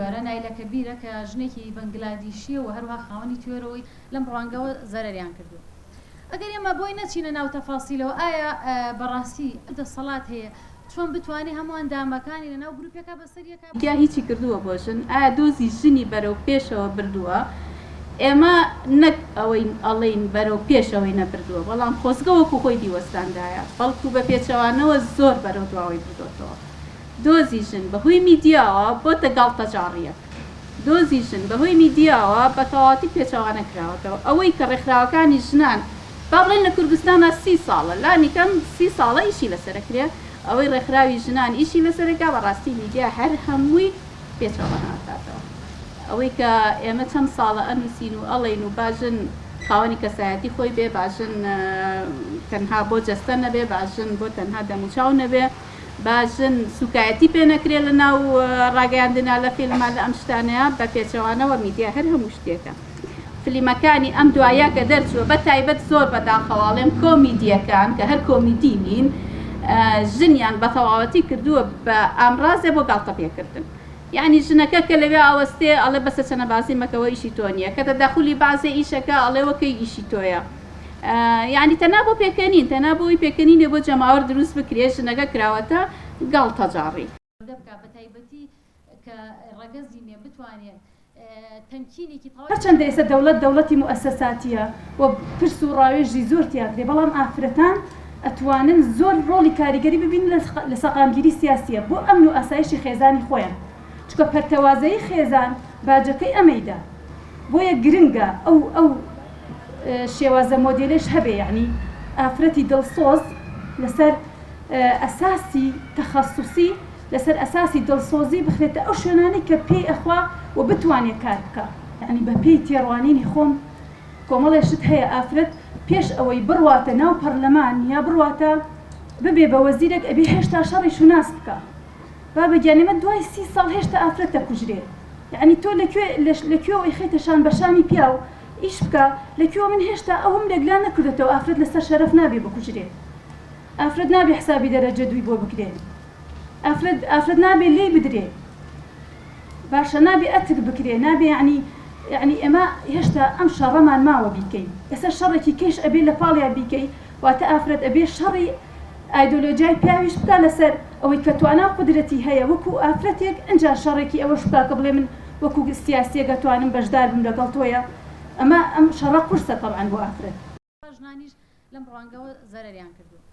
توێرە نایلەکە بیرە کە ژنێکی بەنگلادیشیە و هەروها خاوەنی توێرەوەی لەم ڕوانگەوە زەرەریان کردووە. ئەگەر ئێمە بۆی نەچینە ناو تەفاسیلەوە ئایا بەڕاستی دەسەڵات هەیە چۆن بتوانێت هەموو ئەندامەکانی لەناو گروپێکە بەسەریەکە یا هیچی کردووە بۆ ژن ئایا دۆزی ژنی بەرەو پێشەوە بردووە ئێمە نەک ئەوەی ئەڵێن بەرەو پێشەوەی نەبردووە بەڵام خۆزگە وەکو خۆی دیوەستاندایە بەڵکو بە پێچەوانەوە زۆر بەرەو دواوەی بردوێتەوە. دۆزی ژن بەهۆی میدیاوە بۆتە گاڵتەجاڕیەک، دۆزی ژن بەهۆی میدیاوە بە تەواوەتی پێچەوانە کراوەتەوە. ئەوەی کە ڕێکخراوەکانی ژنان با بڵێن لە کوردستانە 30 ساڵە لانیکەم 30 ساڵە ئیشی لەسەرەکرێ ئەوەی ڕێکخراوی ژنان ئیشی لەسەرەکە بەڕاستی میدیا هەر هەمووی پێچەوانەکاتەوە. ئەوەی کە ئێمە چەند ساڵە ئەنووسین و ئەڵێن و باژن خاوەنی کەسایەتی خۆی بێ، باژن تەنها بۆ جەستە نەبێ، باژن بۆ تەنها دەموچاو نەبێ، باژن سوکایەتی پێ نەکرێ لە ناو ڕاگەیاندنا لە فیلما لە ئەم شتانەیە بە پێچەوانەوە میدیا هەر هەموو شتێکە. فلیمەکانی ئەم دوایە کە دەرچووە بە تایبەت زۆر بەداخەواڵێم کۆمیدیەکان کە هەر کۆمیدی نین ژنیان بە تەواوەتی کردووە بە ئامڕازێ بۆ گاڵتە پێکردن. یعنی ژنەکە کە لەوێ ئاوەستێ ئەڵێ بەسە چەنە بازی مەکەوە ئیشی تۆ نییە، کە دەداخولی بازێ ئیشەکە ئەڵێوەکەی ئیشی تۆیە. یعنی تەنا بۆ پێکەنین، تەنا بۆی پێکەنینێ بۆ جەماوەر دروست بکرێ ژنەکە کراوەتە گاڵتەجاڕی. بکە بە تایبەتی کە ڕەگەزی مێ بتوانێت تەمکینێکی هەرچەندە ئێستا دەوڵەتی موئەسسەساتیە و پرس و ڕاوێژی زۆر تیاکرێ بەڵام ئافرەتان ئەتوانن زۆر ڕۆڵی کاریگەری ببین لە سەقامگیری سیاسیە بۆ ئەمن و ئاسایشی خێزانی خۆیان، چکە پەرتەوازەی خێزان باجەکەی ئەمەیدا بۆیە گرنگە ئەو شێوازە مۆدێلش هەبێ، یعنی ئافرەتی دڵسۆز لەسەر ئەساسی تەخەسوسی لەسەر ئەساسی دڵسۆزی بخرێتە ئەو شوێنانی کە پێی ئەخوا و بتوانێت کار بکە. یعنی بە پێی تێڕوانینی خۆم کۆمەڵێشت هەیە ئافرەت پێش ئەوەی بڕواتە ناو پەرلەمان یا بڕواتە ببێ بە وەزیرێک ئەبێ هێشتا شەڕی شوناس بکە. با بەگیانێمە دوای 30 ساڵ هێشتا ئافرەت دەکوژرێت. یعنی تۆ لەکوێوەی خێتەشان بەشانی پیا و ئیش بکە لەکوێوە من هێشتا ئەوم لەگلان نەکردێتەوە ئافرەت لەسەر شەرەف نابێ بکوژرێت. ئافرەت نابێ حسابی دەرەجە دوی بۆ بکرێت. ئافرەت نابێ لێ بدرێ، باشە نابێ ئەتک بکرێ، نابێ یعنی ئێمە هێشتا ئەم شەڕەمان ماوە بیکەین. ئێستا شەڕێکی کێش ئەبێ لە پاڵیا بیکەی واتە ئافرەت ئەبێ شەڕی ئایدۆلۆژیای پیاویش بکە لەسەر ئەوەی کە توانە قودرەتی هەیە وەکو ئافرەتێک ئەنجا شەڕێکی ئەوەش بکە کە بڵێ من وەکو سیاسیەکە توانم بەشدار بم لەگەڵ تۆیە. ئەمە ئەم شەڕە قورسە تەبعاً بۆ ئافرەت. ژنانیش لەم ڕوانگەوە زەرەریان کرد.